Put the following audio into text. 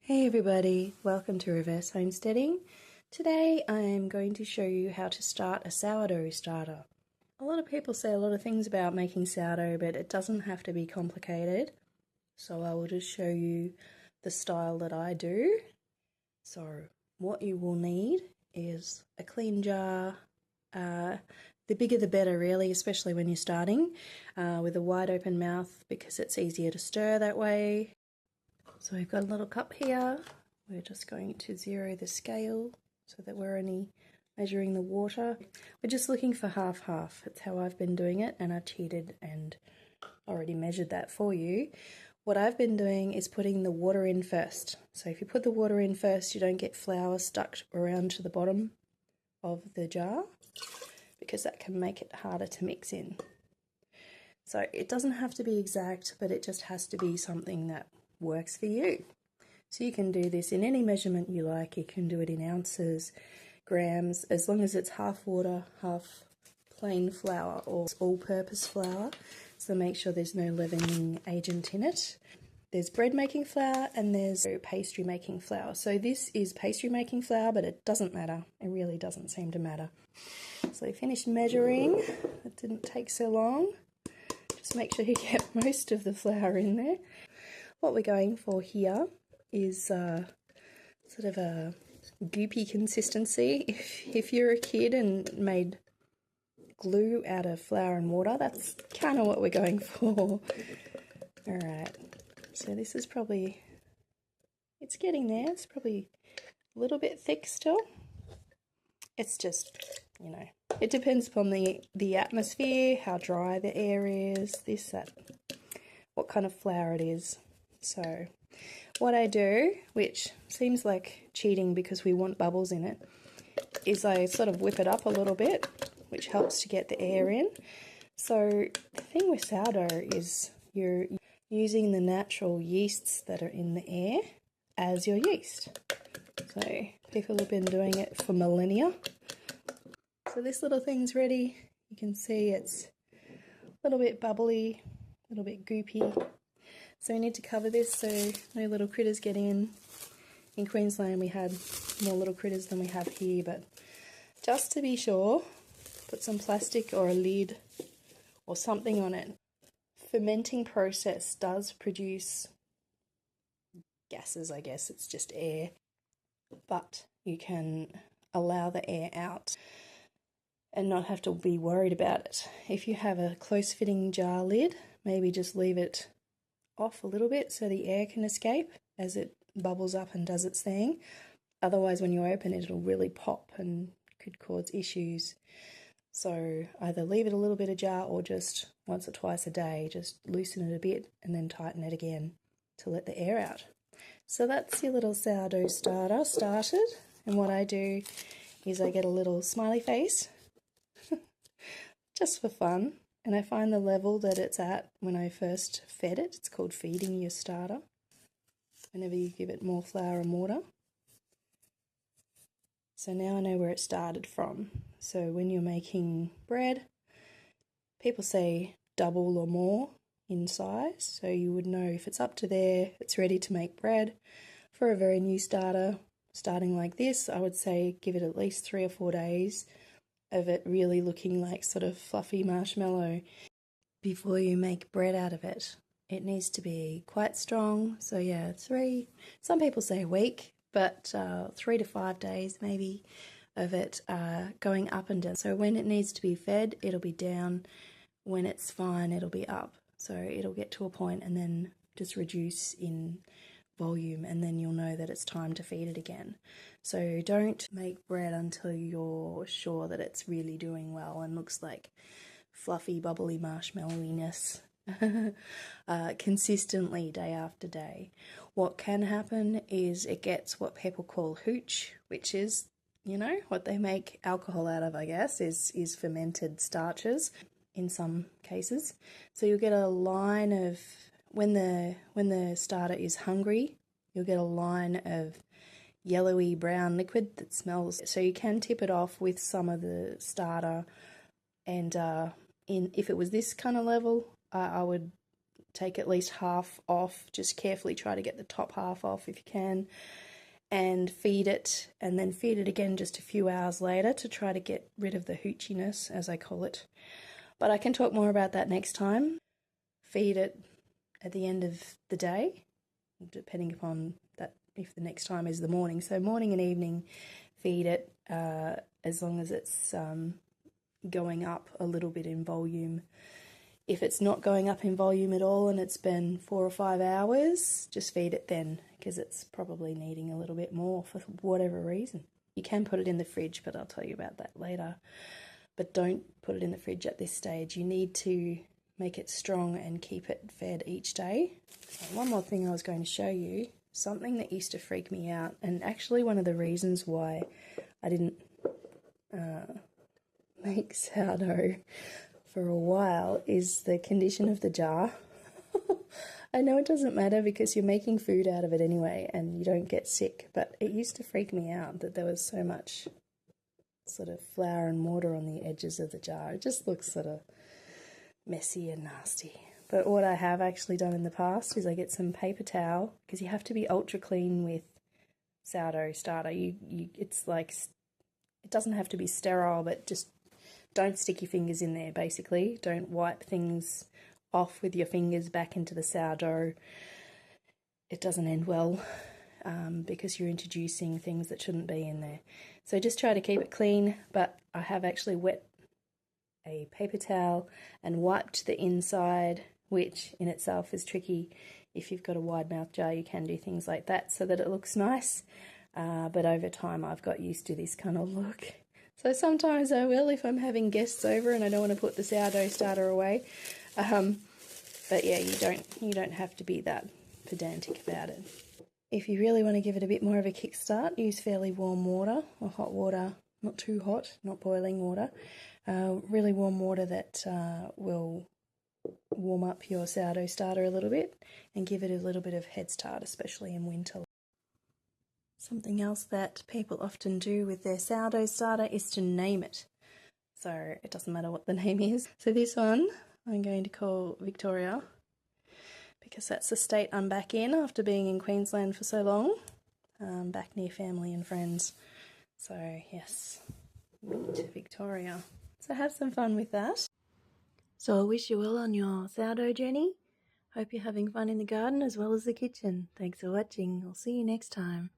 Hey everybody, welcome to Reverse Homesteading. Today I am going to show you how to start a sourdough starter. A lot of people say a lot of things about making sourdough, but it doesn't have to be complicated. So I will just show you the style that I do. So what you will need is a clean jar, the bigger the better really, especially when you're starting, with a wide open mouth because it's easier to stir that way. So we've got a little cup here. We're just going to zero the scale so that we're only measuring the water. We're just looking for half-half. That's how I've been doing it, and I've cheated and already measured that for you. What I've been doing is putting the water in first. So if you put the water in first, you don't get flour stuck around to the bottom of the jar because that can make it harder to mix in. So it doesn't have to be exact, but it just has to be something that works for you. So you can do this in any measurement you like. You can do it in ounces, grams, as long as it's half water, half plain flour or all-purpose flour. So make sure there's no leavening agent in it. There's bread making flour and there's pastry making flour. So this is pastry making flour, but it doesn't matter. It really doesn't seem to matter. So we finished measuring. It didn't take so long. Just make sure you get most of the flour in there. What we're going for here is sort of a goopy consistency. If you're a kid and made glue out of flour and water, that's kind of what we're going for. Alright, so this is probably, it's getting there. It's probably a little bit thick still. It's just, you know, it depends upon the atmosphere, how dry the air is, this, that, what kind of flour it is. So what I do, which seems like cheating because we want bubbles in it, is I sort of whip it up a little bit, which helps to get the air in. So the thing with sourdough is you're using the natural yeasts that are in the air as your yeast. So people have been doing it for millennia. So this little thing's ready. You can see it's a little bit bubbly, a little bit goopy. So we need to cover this so no little critters get in. In Queensland we had more little critters than we have here, but just to be sure, put some plastic or a lid or something on it. Fermenting process does produce gases, I guess, it's just air, but you can allow the air out and not have to be worried about it. If you have a close-fitting jar lid, maybe just leave it off a little bit so the air can escape as it bubbles up and does its thing. Otherwise, when you open it, it'll really pop and could cause issues. So either leave it a little bit ajar or just once or twice a day, just loosen it a bit and then tighten it again to let the air out. So that's your little sourdough starter started. And what I do is I get a little smiley face just for fun. And I find the level that it's at when I first fed it, it's called feeding your starter, whenever you give it more flour and water. So now I know where it started from. So when you're making bread, people say double or more in size, so you would know if it's up to there, it's ready to make bread. For a very new starter, starting like this, I would say give it at least 3 or 4 days of it really looking like sort of fluffy marshmallow before you make bread out of it. It needs to be quite strong, so yeah, 3, some people say a week, but 3 to 5 days maybe of it going up and down. So when it needs to be fed, it'll be down. When it's fine, it'll be up. So it'll get to a point and then just reduce in volume, and then you'll know that it's time to feed it again. So don't make bread until you're sure that it's really doing well and looks like fluffy, bubbly marshmallowiness consistently day after day. What can happen is it gets what people call hooch, which is, you know, what they make alcohol out of, I guess, is fermented starches in some cases. So you'll get a line of, when the starter is hungry, you'll get a line of yellowy brown liquid that smells. So you can tip it off with some of the starter, and if it was this kind of level, I would take at least half off. Just carefully try to get the top half off if you can, and feed it, and then feed it again just a few hours later to try to get rid of the hoochiness, as I call it. But I can talk more about that next time. Feed it at the end of the day, depending upon that, if the next time is the morning. So morning and evening, feed it as long as it's going up a little bit in volume. If it's not going up in volume at all and it's been 4 or 5 hours, just feed it then, because it's probably needing a little bit more for whatever reason. You can put it in the fridge, but I'll tell you about that later. But don't put it in the fridge at this stage. You need to make it strong and keep it fed each day. So one more thing I was going to show you, something that used to freak me out, and actually one of the reasons why I didn't make sourdough for a while, is the condition of the jar. I know it doesn't matter because you're making food out of it anyway and you don't get sick, but it used to freak me out that there was so much sort of flour and water on the edges of the jar. It just looks sort of messy and nasty. But what I have actually done in the past is I get some paper towel, because you have to be ultra clean with sourdough starter. It's like, it doesn't have to be sterile, but just don't stick your fingers in there, basically. Don't wipe things off with your fingers back into the sourdough. It doesn't end well because you're introducing things that shouldn't be in there. So just try to keep it clean, but I have actually wet a paper towel and wiped the inside, which in itself is tricky. If you've got a wide mouth jar, you can do things like that so that it looks nice. But over time, I've got used to this kind of look. So sometimes I will, if I'm having guests over and I don't want to put the sourdough starter away. But yeah, you don't have to be that pedantic about it. If you really want to give it a bit more of a kickstart, use fairly warm water or hot water, not too hot, not boiling water. Really warm water that will warm up your sourdough starter a little bit and give it a little bit of head start, especially in winter. Something else that people often do with their sourdough starter is to name it. So it doesn't matter what the name is. So this one I'm going to call Victoria, because that's the state I'm back in after being in Queensland for so long, back near family and friends. So yes, meet Victoria. So have some fun with that. So I wish you well on your sourdough journey. Hope you're having fun in the garden as well as the kitchen. Thanks for watching. I'll see you next time.